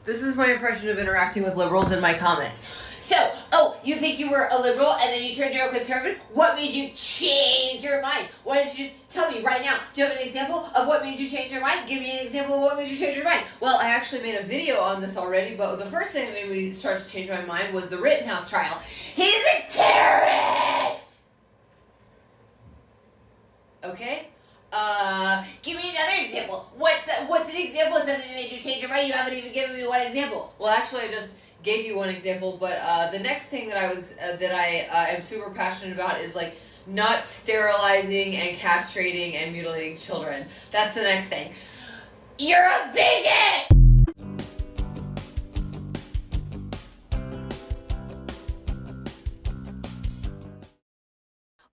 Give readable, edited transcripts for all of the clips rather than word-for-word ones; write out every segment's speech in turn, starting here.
This is my impression of interacting with liberals in my comments. So, you think you were a liberal and then you turned into a conservative? What made you change your mind? Why don't you just tell me right now? Do you have an example of what made you change your mind? Give me an example of what made you change your mind. Well, I actually made a video on this already, but the first thing that made me start to change my mind was the Rittenhouse trial. He's a terrorist! Okay? Give me another example. What's an example of something that made you change your mind? You haven't even given me one example. Well, actually, I just gave you one example, but the next thing that I am super passionate about is like not sterilizing and castrating and mutilating children. That's the next thing. You're a bigot!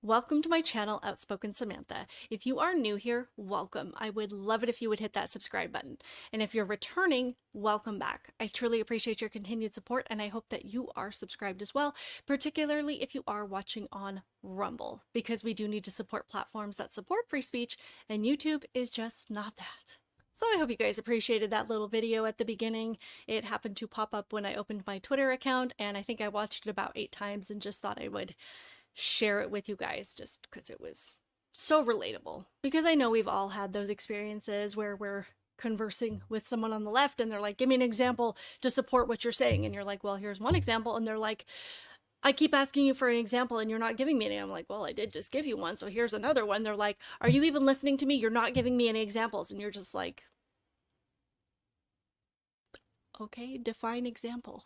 Welcome to my channel, Outspoken Samantha. If you are new here, welcome. I would love it if you would hit that subscribe button. And if you're returning, welcome back. I truly appreciate your continued support, and I hope that you are subscribed as well, particularly if you are watching on Rumble, because we do need to support platforms that support free speech, and YouTube is just not that. So I hope you guys appreciated that little video at the beginning. It happened to pop up when I opened my Twitter account, and I think I watched it about 8 times and just thought I would share it with you guys just because it was so relatable. Because I know we've all had those experiences where we're conversing with someone on the left and they're like, give me an example to support what you're saying. And you're like, well, here's one example. And they're like, I keep asking you for an example and you're not giving me any. I'm like, well, I did just give you one. So here's another one. They're like, are you even listening to me? You're not giving me any examples. And you're just like, okay, define example.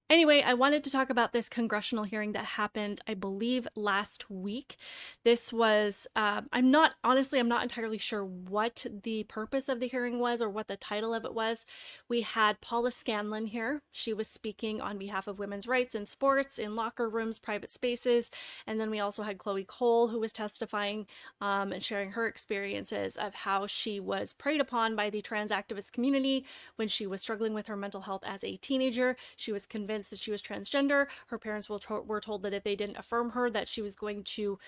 Anyway, I wanted to talk about this congressional hearing that happened, I believe, last week. This was, I'm not entirely sure what the purpose of the hearing was or what the title of it was. We had Paula Scanlan here. She was speaking on behalf of women's rights in sports, in locker rooms, private spaces. And then we also had Chloe Cole, who was testifying and sharing her experiences of how she was preyed upon by the trans activist community when she was struggling with her mental health as a teenager. She was convinced that she was transgender. Her parents were told that if they didn't affirm her, that she was going to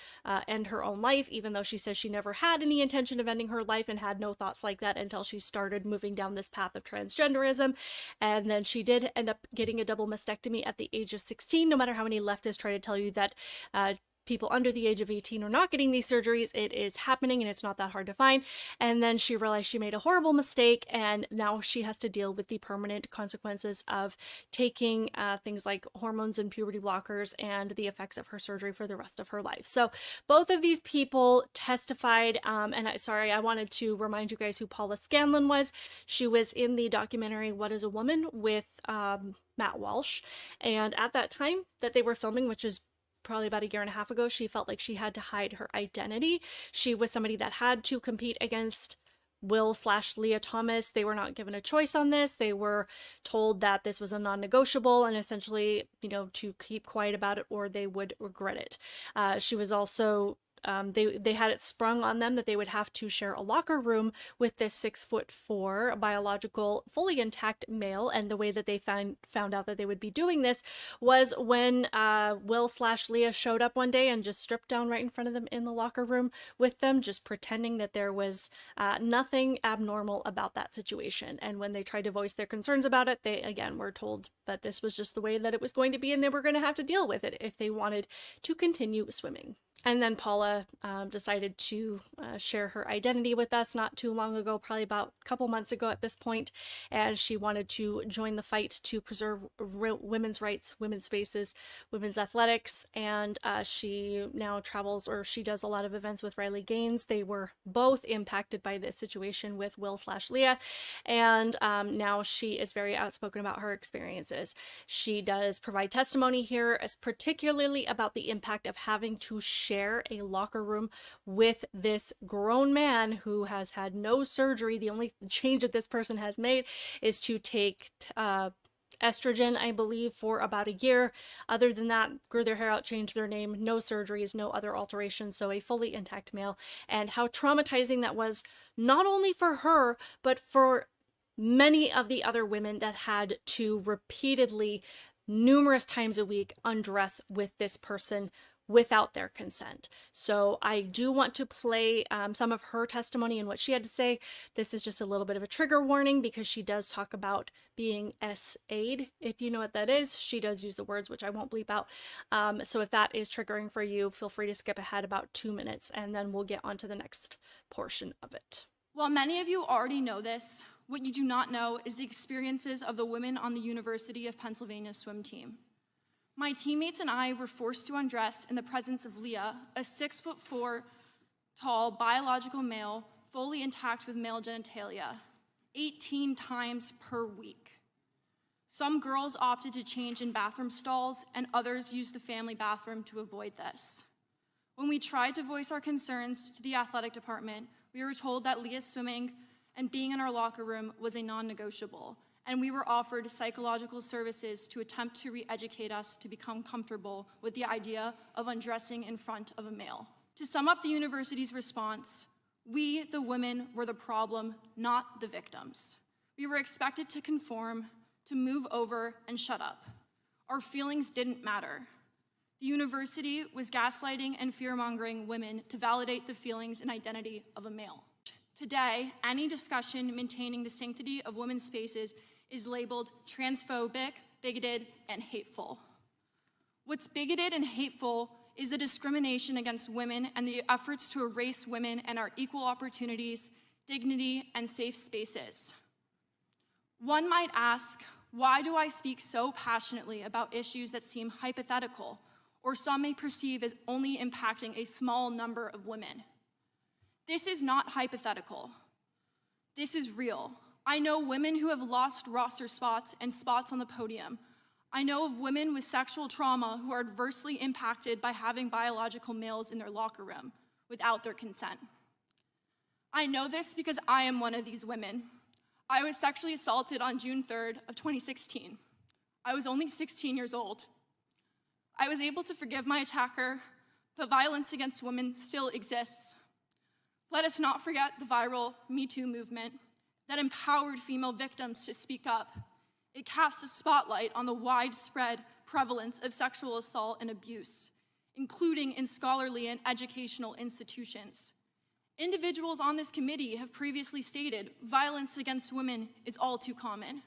end her own life, even though she says she never had any intention of ending her life and had no thoughts like that until she started moving down this path of transgenderism. And then she did end up getting a double mastectomy at the age of 16. No matter how many leftists try to tell you that people under the age of 18 are not getting these surgeries, it is happening and it's not that hard to find. And then she realized she made a horrible mistake and now she has to deal with the permanent consequences of taking things like hormones and puberty blockers and the effects of her surgery for the rest of her life. So both of these people testified, and I wanted to remind you guys who Paula Scanlan was. She was in the documentary What is a Woman with Matt Walsh, and at that time that they were filming, which is probably about 1.5 years ago, she felt like she had to hide her identity. She was somebody that had to compete against Lia Thomas. They were not given a choice on this. They were told that this was a non-negotiable and essentially, to keep quiet about it or they would regret it. She was also they had it sprung on them that they would have to share a locker room with this 6'4" biological, fully intact male. And the way that they found out that they would be doing this was when Will/Lia showed up one day and just stripped down right in front of them in the locker room with them, just pretending that there was nothing abnormal about that situation. And when they tried to voice their concerns about it, they again were told that this was just the way that it was going to be and they were going to have to deal with it if they wanted to continue swimming. And then Paula decided to share her identity with us not too long ago, probably about a couple months ago at this point, and she wanted to join the fight to preserve women's rights, women's spaces, women's athletics, and she now travels, or she does a lot of events with Riley Gaines. They were both impacted by this situation with Will/Lia, and now she is very outspoken about her experiences. She does provide testimony here, as particularly about the impact of having to share a locker room with this grown man who has had no surgery. The only change that this person has made is to take estrogen, I believe, for about 1 year. Other than that, grew their hair out, changed their name, no surgeries, no other alterations, so a fully intact male. And how traumatizing that was, not only for her, but for many of the other women that had to repeatedly, numerous times a week, undress with this person without their consent. So I do want to play some of her testimony and what she had to say. This is just a little bit of a trigger warning because she does talk about being SA'd. If you know what that is, she does use the words, which I won't bleep out. So if that is triggering for you, feel free to skip ahead about 2 minutes and then we'll get on to the next portion of it. While many of you already know this, what you do not know is the experiences of the women on the University of Pennsylvania swim team. My teammates and I were forced to undress in the presence of Lia, a 6'4" tall biological male, fully intact with male genitalia, 18 times per week. Some girls opted to change in bathroom stalls, and others used the family bathroom to avoid this. When we tried to voice our concerns to the athletic department, we were told that Lia's swimming and being in our locker room was a non-negotiable, and we were offered psychological services to attempt to re-educate us to become comfortable with the idea of undressing in front of a male. To sum up the university's response, we, the women, were the problem, not the victims. We were expected to conform, to move over, and shut up. Our feelings didn't matter. The university was gaslighting and fear-mongering women to validate the feelings and identity of a male. Today, any discussion maintaining the sanctity of women's spaces is labeled transphobic, bigoted, and hateful. What's bigoted and hateful is the discrimination against women and the efforts to erase women and our equal opportunities, dignity, and safe spaces. One might ask, why do I speak so passionately about issues that seem hypothetical, or some may perceive as only impacting a small number of women? This is not hypothetical. This is real. I know women who have lost roster spots and spots on the podium. I know of women with sexual trauma who are adversely impacted by having biological males in their locker room without their consent. I know this because I am one of these women. I was sexually assaulted on June 3rd of 2016. I was only 16 years old. I was able to forgive my attacker, but violence against women still exists. Let us not forget the viral Me Too movement that empowered female victims to speak up. It casts a spotlight on the widespread prevalence of sexual assault and abuse, including in scholarly and educational institutions. Individuals on this committee have previously stated violence against women is all too common.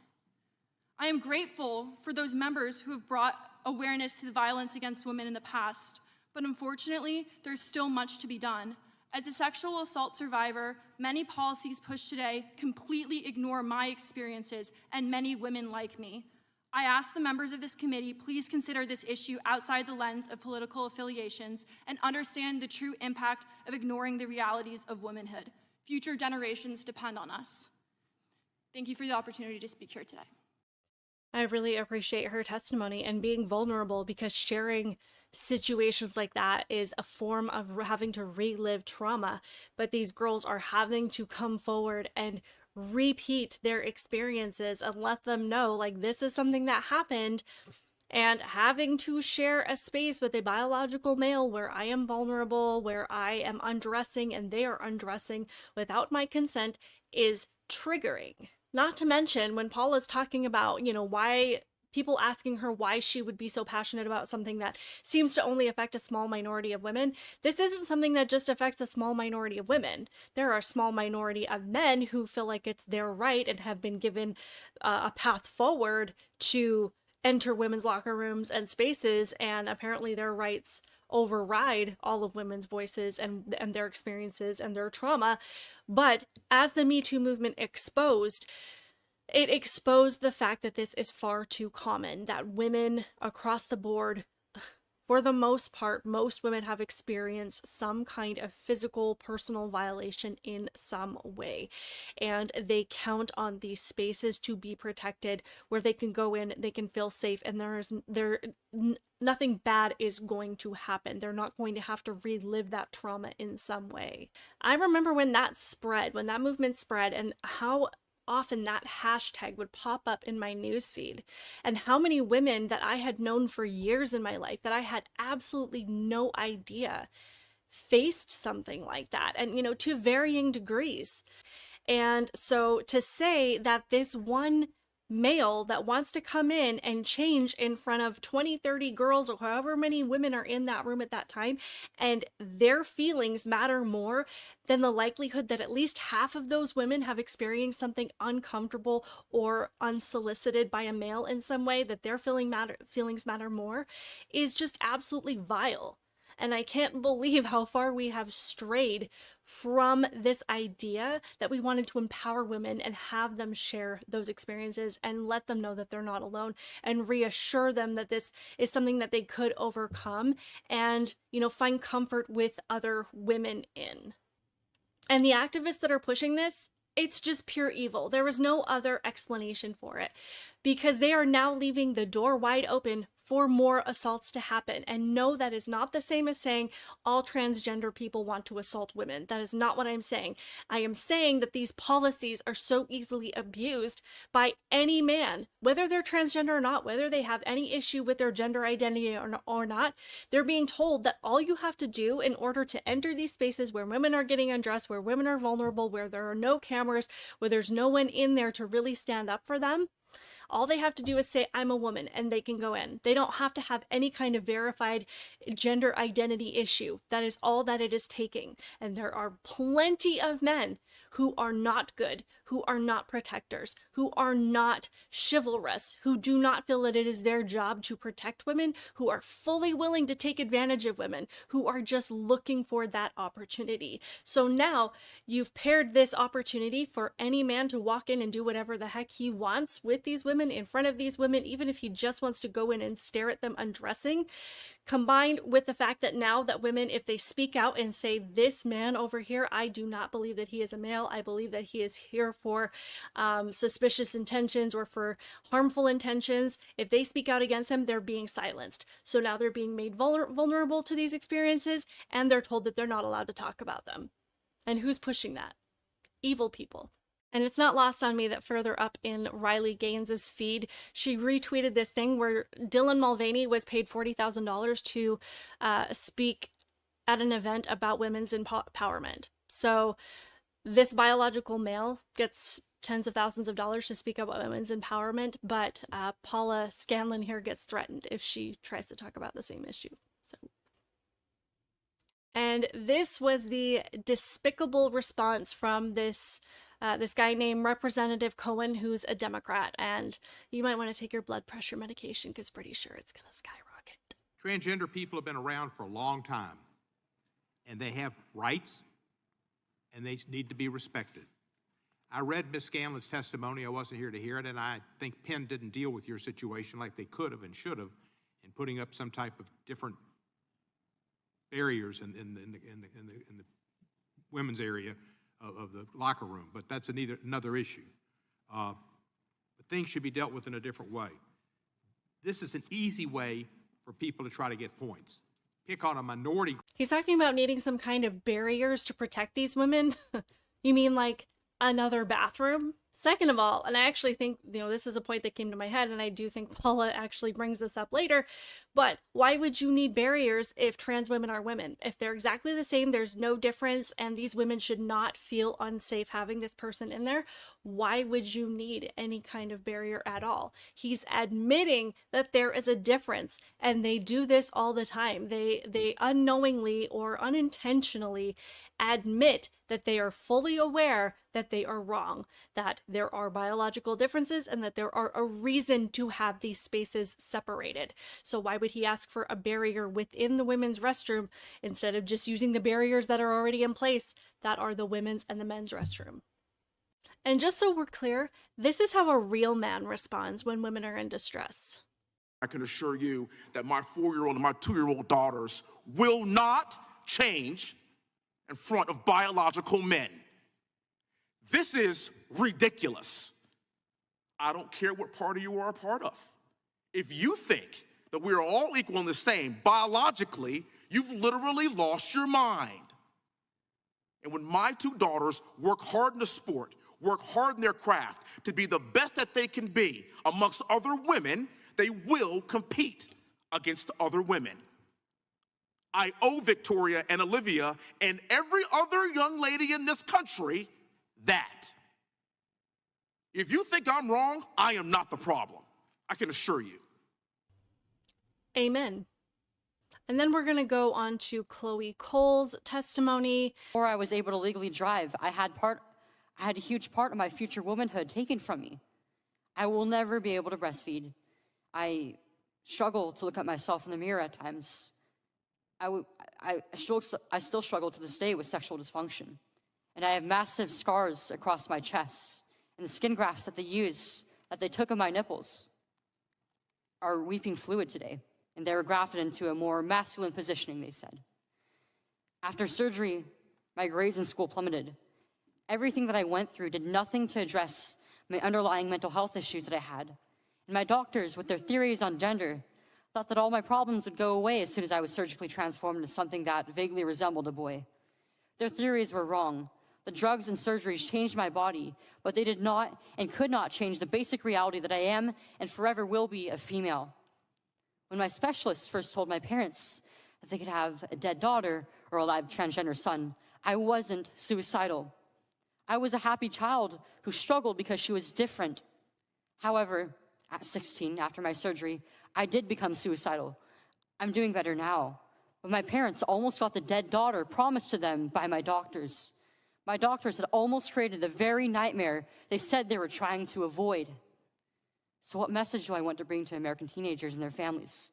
I am grateful for those members who have brought awareness to the violence against women in the past, but unfortunately, there's still much to be done. As a sexual assault survivor, many policies pushed today completely ignore my experiences and many women like me. I ask the members of this committee, please consider this issue outside the lens of political affiliations and understand the true impact of ignoring the realities of womanhood. Future generations depend on us. Thank you for the opportunity to speak here today. I really appreciate her testimony and being vulnerable, because sharing situations like that is a form of having to relive trauma. But these girls are having to come forward and repeat their experiences and let them know, like, this is something that happened, and having to share a space with a biological male where I am vulnerable, where I am undressing and they are undressing without my consent is triggering. Not to mention when Paula's talking about, why people asking her why she would be so passionate about something that seems to only affect a small minority of women. This isn't something that just affects a small minority of women. There are a small minority of men who feel like it's their right and have been given a path forward to enter women's locker rooms and spaces, and apparently their rights override all of women's voices and their experiences and their trauma. But as the Me Too movement exposed, it exposed the fact that this is far too common, that women across the board, for the most part, most women have experienced some kind of physical, personal violation in some way. And they count on these spaces to be protected, where they can go in, they can feel safe, and nothing bad is going to happen. They're not going to have to relive that trauma in some way. I remember when that movement spread, and how often that hashtag would pop up in my newsfeed, and how many women that I had known for years in my life that I had absolutely no idea faced something like that, and to varying degrees. And so to say that this one male that wants to come in and change in front of 20, 30 girls or however many women are in that room at that time, and their feelings matter more than the likelihood that at least half of those women have experienced something uncomfortable or unsolicited by a male in some way, that their feelings matter more, is just absolutely vile. And I can't believe how far we have strayed from this idea that we wanted to empower women and have them share those experiences and let them know that they're not alone and reassure them that this is something that they could overcome and, find comfort with other women in. And the activists that are pushing this, it's just pure evil. There is no other explanation for it, because they are now leaving the door wide open for more assaults to happen. And no, that is not the same as saying all transgender people want to assault women. That is not what I'm saying. I am saying that these policies are so easily abused by any man, whether they're transgender or not, whether they have any issue with their gender identity or not. They're being told that all you have to do in order to enter these spaces where women are getting undressed, where women are vulnerable, where there are no cameras, where there's no one in there to really stand up for them, all they have to do is say, I'm a woman, and they can go in. They don't have to have any kind of verified gender identity issue. That is all that it is taking. And there are plenty of men who are not good, who are not protectors, who are not chivalrous, who do not feel that it is their job to protect women, who are fully willing to take advantage of women, who are just looking for that opportunity. So now you've paired this opportunity for any man to walk in and do whatever the heck he wants with these women, in front of these women, even if he just wants to go in and stare at them undressing, combined with the fact that now that women, if they speak out and say, this man over here, I do not believe that he is a male, I believe that he is here for suspicious intentions or for harmful intentions, if they speak out against him, they're being silenced. So now they're being made vulnerable to these experiences, and they're told that they're not allowed to talk about them. And who's pushing that? Evil people. And it's not lost on me that further up in Riley Gaines's feed, she retweeted this thing where Dylan Mulvaney was paid $40,000 to speak at an event about women's empowerment. So this biological male gets tens of thousands of dollars to speak about women's empowerment, but Paula Scanlan here gets threatened if she tries to talk about the same issue. So. And this was the despicable response from this guy named Representative Cohen, who's a Democrat, and you might want to take your blood pressure medication because pretty sure it's going to skyrocket. Transgender people have been around for a long time, and they have rights, and they need to be respected. I read Ms. Scanlan's testimony. I wasn't here to hear it, and I think Penn didn't deal with your situation like they could have and should have in putting up some type of different barriers in the women's area of the locker room, but that's another issue. But things should be dealt with in a different way. This is an easy way for people to try to get points. Pick on a minority. He's talking about needing some kind of barriers to protect these women. You mean like another bathroom? Second of all, and I actually think, this is a point that came to my head, and I do think Paula actually brings this up later, but why would you need barriers if trans women are women? If they're exactly the same, there's no difference, and these women should not feel unsafe having this person in there, why would you need any kind of barrier at all? He's admitting that there is a difference, and they do this all the time. They unknowingly or unintentionally admit that they are fully aware that they are wrong, that there are biological differences, and that there are a reason to have these spaces separated. So why would he ask for a barrier within the women's restroom instead of just using the barriers that are already in place that are the women's and the men's restroom? And just so we're clear, this is how a real man responds when women are in distress. I can assure you that my 4-year-old and my 2-year-old daughters will not change in front of biological men. This is ridiculous. I don't care what party you are a part of. If you think that we're all equal and the same biologically, you've literally lost your mind. And when my 2 daughters work hard in the sport, work hard in their craft to be the best that they can be amongst other women, they will compete against other women. I owe Victoria and Olivia and every other young lady in this country that. If you think I'm wrong, I am not the problem. I can assure you. Amen. And then we're going to go on to Chloe Cole's testimony. Before I was able to legally drive, I had a huge part of my future womanhood taken from me. I will never be able to breastfeed. I struggle to look at myself in the mirror at times. I still struggle to this day with sexual dysfunction. And I have massive scars across my chest. And the skin grafts that they took of my nipples are weeping fluid today. And they were grafted into a more masculine positioning, they said. After surgery, my grades in school plummeted. Everything that I went through did nothing to address my underlying mental health issues that I had. And my doctors, with their theories on gender, thought that all my problems would go away as soon as I was surgically transformed into something that vaguely resembled a boy. Their theories were wrong. The drugs and surgeries changed my body, but they did not and could not change the basic reality that I am and forever will be a female. When my specialist first told my parents that they could have a dead daughter or a live transgender son, I wasn't suicidal. I was a happy child who struggled because she was different. However, at 16, after my surgery, I did become suicidal. I'm doing better now. But my parents almost got the dead daughter promised to them by my doctors. My doctors had almost created the very nightmare they said they were trying to avoid. So what message do I want to bring to American teenagers and their families?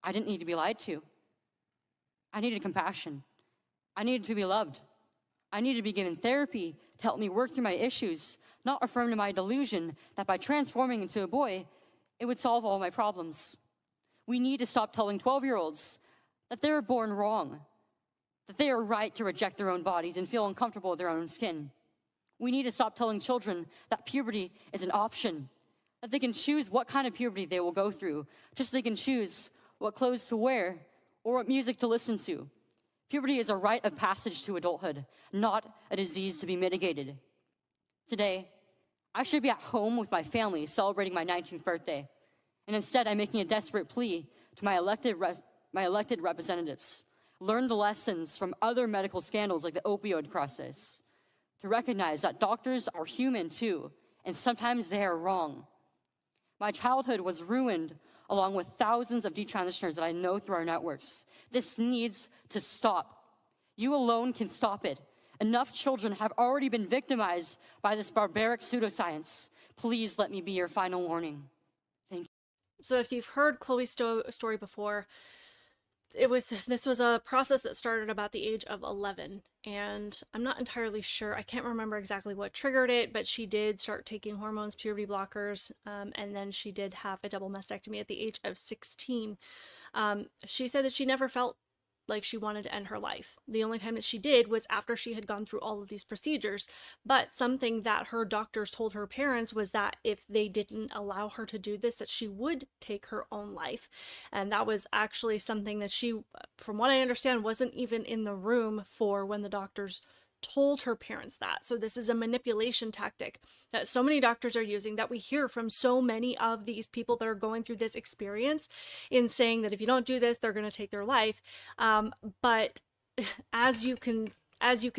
I didn't need to be lied to. I needed compassion. I needed to be loved. I needed to be given therapy to help me work through my issues, not affirm to my delusion that by transforming into a boy, it would solve all my problems. We need to stop telling 12-year-olds that they were born wrong, that they are right to reject their own bodies and feel uncomfortable with their own skin. We need to stop telling children that puberty is an option, that they can choose what kind of puberty they will go through, just so they can choose what clothes to wear or what music to listen to. Puberty is a rite of passage to adulthood, not a disease to be mitigated. Today, I should be at home with my family celebrating my 19th birthday, and instead I'm making a desperate plea to my elected representatives. Learn the lessons from other medical scandals like the opioid crisis, to recognize that doctors are human too, and sometimes they are wrong. My childhood was ruined along with thousands of detransitioners that I know through our networks. This needs to stop. You alone can stop it. Enough children have already been victimized by this barbaric pseudoscience. Please let me be your final warning. Thank you. So if you've heard Chloe's story before, this was a process that started about the age of 11, and I'm not entirely sure. I can't remember exactly what triggered it, but she did start taking hormones, puberty blockers, and then she did have a double mastectomy at the age of 16. She said that she never felt like she wanted to end her life. The only time that she did was after she had gone through all of these procedures. But something that her doctors told her parents was that if they didn't allow her to do this, that she would take her own life. And that was actually something that she, from what I understand, wasn't even in the room for when the doctors told her parents that. So this is a manipulation tactic that so many doctors are using, that we hear from so many of these people that are going through this experience, in saying that if you don't do this, they're going to take their life. But as you can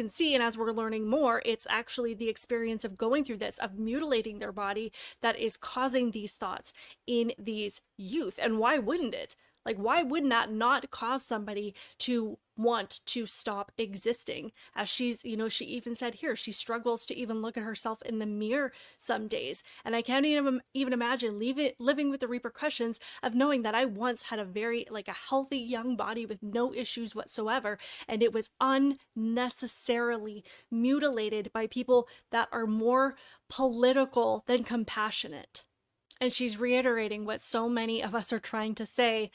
see, and as we're learning more, it's actually the experience of going through this, of mutilating their body, that is causing these thoughts in these youth. And why wouldn't it? Like, why would that not cause somebody to want to stop existing? As she's, she even said here, she struggles to even look at herself in the mirror some days. And I can't even imagine living with the repercussions of knowing that I once had a healthy young body with no issues whatsoever. And it was unnecessarily mutilated by people that are more political than compassionate. And she's reiterating what so many of us are trying to say,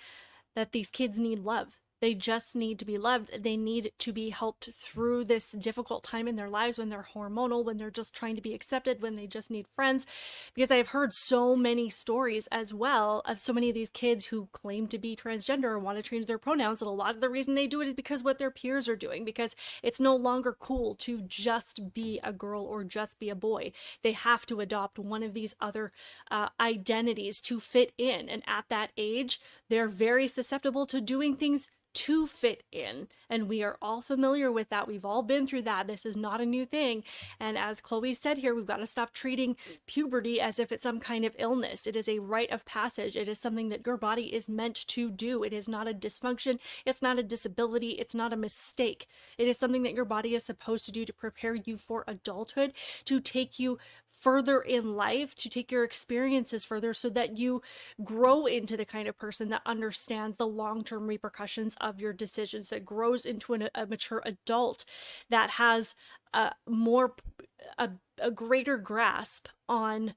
that these kids need love. They just need to be loved. They need to be helped through this difficult time in their lives, when they're hormonal, when they're just trying to be accepted, when they just need friends. Because I've heard so many stories as well of so many of these kids who claim to be transgender or want to change their pronouns. And a lot of the reason they do it is because what their peers are doing, because it's no longer cool to just be a girl or just be a boy. They have to adopt one of these other identities to fit in. And at that age, they're very susceptible to doing things to fit in. And we are all familiar with that. We've all been through that. This is not a new thing. And as Chloe said here, we've got to stop treating puberty as if it's some kind of illness. It is a rite of passage. It is something that your body is meant to do. It is not a dysfunction. It's not a disability. It's not a mistake. It is something that your body is supposed to do to prepare you for adulthood, to take you further in life, to take your experiences further so that you grow into the kind of person that understands the long-term repercussions of your decisions, that grows into a mature adult that has a greater grasp on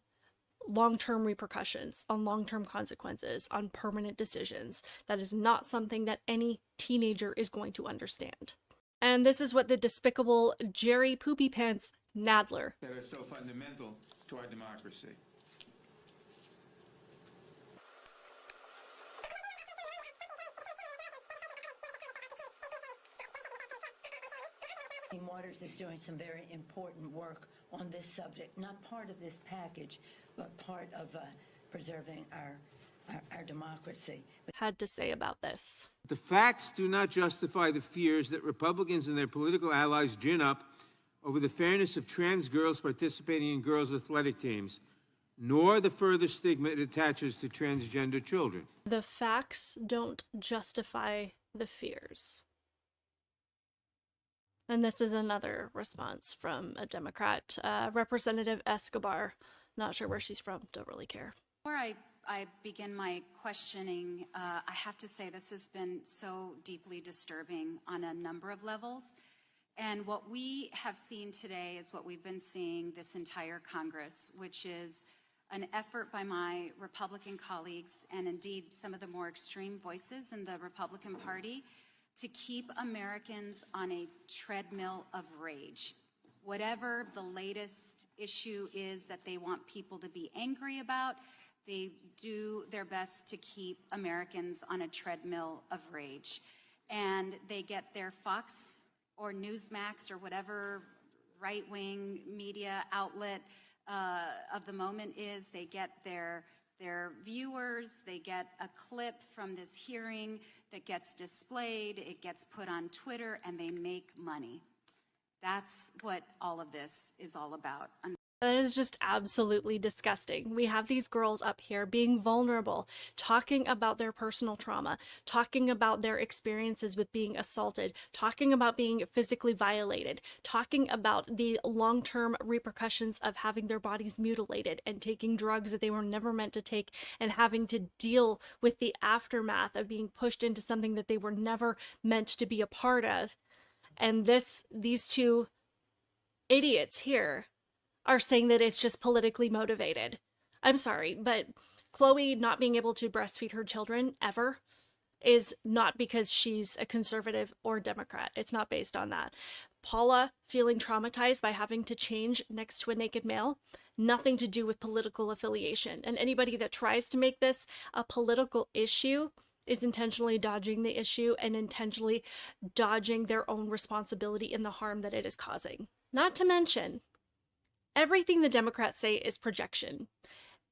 long-term repercussions, on long-term consequences, on permanent decisions. That is not something that any teenager is going to understand. And this is what the despicable Jerry Poopy Pants Nadler that are so fundamental to our democracy. Waters is doing some very important work on this subject, not part of this package, but part of preserving our democracy. Had to say about this. The facts do not justify the fears that Republicans and their political allies gin up over the fairness of trans girls participating in girls' athletic teams, nor the further stigma it attaches to transgender children. The facts don't justify the fears. And this is another response from a Democrat, Representative Escobar. Not sure where she's from, don't really care. Before I begin my questioning, I have to say this has been so deeply disturbing on a number of levels. And what we have seen today is what we've been seeing this entire Congress, which is an effort by my Republican colleagues and indeed some of the more extreme voices in the Republican Party to keep Americans on a treadmill of rage. Whatever the latest issue is that they want people to be angry about, they do their best to keep Americans on a treadmill of rage. And they get their Fox or Newsmax or whatever right-wing media outlet of the moment is, they get their viewers, they get a clip from this hearing that gets displayed, it gets put on Twitter, and they make money. That's what all of this is all about. That is just absolutely disgusting. We have these girls up here being vulnerable, talking about their personal trauma, talking about their experiences with being assaulted, talking about being physically violated, talking about the long-term repercussions of having their bodies mutilated and taking drugs that they were never meant to take and having to deal with the aftermath of being pushed into something that they were never meant to be a part of. And these two idiots here are saying that it's just politically motivated. I'm sorry, but Chloe not being able to breastfeed her children ever is not because she's a conservative or Democrat. It's not based on that. Paula feeling traumatized by having to change next to a naked male, nothing to do with political affiliation. And anybody that tries to make this a political issue is intentionally dodging the issue and intentionally dodging their own responsibility in the harm that it is causing. Not to mention, everything the Democrats say is projection.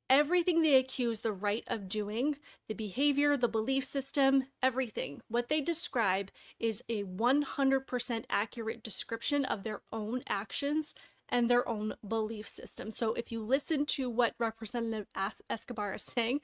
Everything they accuse the right of doing, the behavior, the belief system, everything, what they describe is a 100% accurate description of their own actions and their own belief system. So if you listen to what Representative Escobar is saying,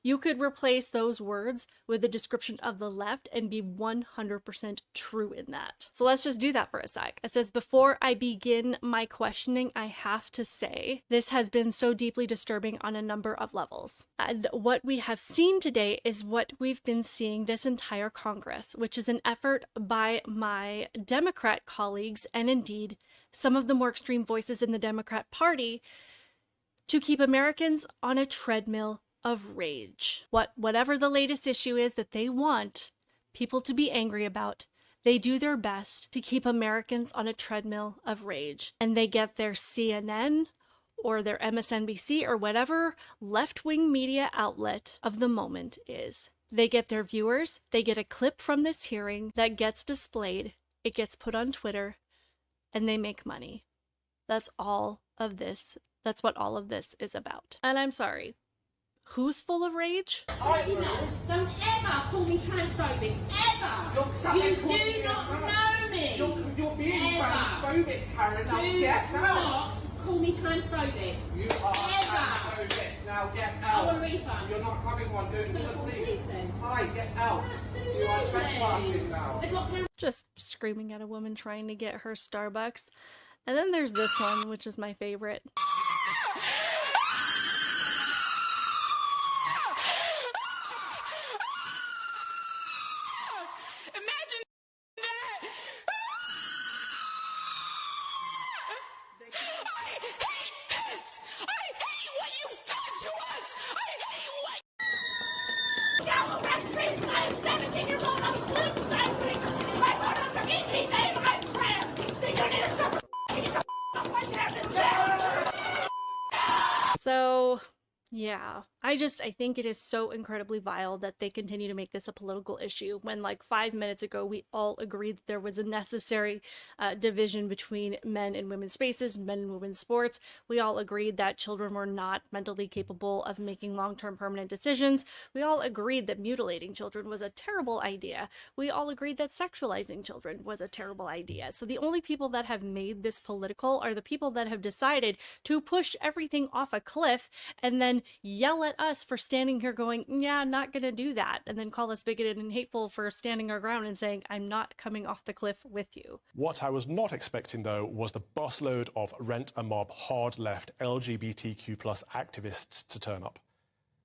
you could replace those words with a description of the left and be 100% true in that. So let's just do that for a sec. It says, before I begin my questioning, I have to say, this has been so deeply disturbing on a number of levels. And what we have seen today is what we've been seeing this entire Congress, which is an effort by my Democrat colleagues and indeed some of the more extreme voices in the Democrat Party to keep Americans on a treadmill of rage. Whatever the latest issue is that they want people to be angry about, they do their best to keep Americans on a treadmill of rage. And they get their CNN or their MSNBC or whatever left-wing media outlet of the moment is. They get their viewers, they get a clip from this hearing that gets displayed, it gets put on Twitter, and they make money. That's all of this. That's what all of this is about. And I'm sorry. Who's full of rage? You know, don't ever call me transphobic, ever. You do not know me. You're being ever. Transphobic, Karen. Now Do get out. not call me transphobic. You are ever. transphobic. Now get I out. want a refund. You're not having one, do it. Please then. Hi, get out. You are trespassing now. Just screaming at a woman trying to get her Starbucks. And then there's this one, which is my favorite. So, yeah, I think it is so incredibly vile that they continue to make this a political issue when, like, 5 minutes ago, we all agreed that there was a necessary division between men and women's spaces, men and women's sports. We all agreed that children were not mentally capable of making long-term permanent decisions. We all agreed that mutilating children was a terrible idea. We all agreed that sexualizing children was a terrible idea. So the only people that have made this political are the people that have decided to push everything off a cliff and then yell at us for standing here going, yeah, not gonna do that, and then call us bigoted and hateful for standing our ground and saying, I'm not coming off the cliff with you. What I was not expecting, though, was the busload of rent-a-mob hard-left LGBTQ+ activists to turn up.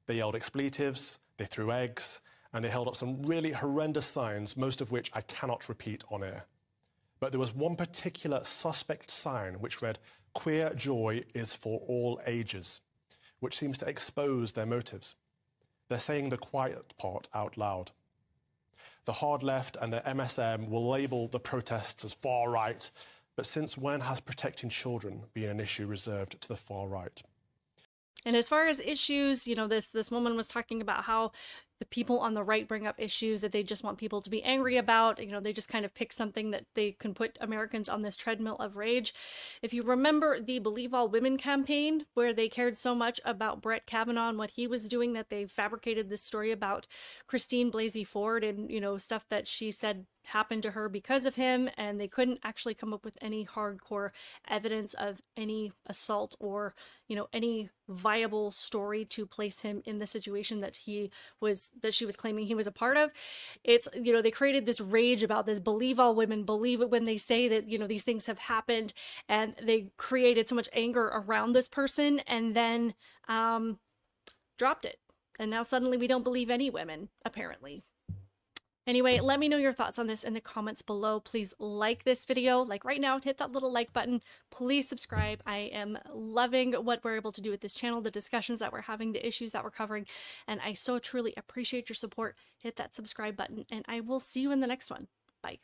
They yelled expletives, they threw eggs, and they held up some really horrendous signs, most of which I cannot repeat on air. But there was one particular suspect sign which read, "Queer joy is for all ages," which seems to expose their motives. They're saying the quiet part out loud. The hard left and the MSM will label the protests as far right, but since when has protecting children been an issue reserved to the far right? And as far as issues, you know, this woman was talking about how the people on the right bring up issues that they just want people to be angry about. You know, they just kind of pick something that they can put Americans on this treadmill of rage. If you remember the Believe All Women campaign, where they cared so much about Brett Kavanaugh and what he was doing that they fabricated this story about Christine Blasey Ford and, you know, stuff that she said happened to her because of him, and they couldn't actually come up with any hardcore evidence of any assault or, you know, any viable story to place him in the situation that she was claiming he was a part of. It's, you know, they created this rage about this, believe all women, believe it when they say that, you know, these things have happened, and they created so much anger around this person and then dropped it. And now suddenly we don't believe any women, apparently. Anyway, let me know your thoughts on this in the comments below. Please like this video, like right now, hit that little like button. Please subscribe. I am loving what we're able to do with this channel, the discussions that we're having, the issues that we're covering, and I so truly appreciate your support. Hit that subscribe button, and I will see you in the next one. Bye.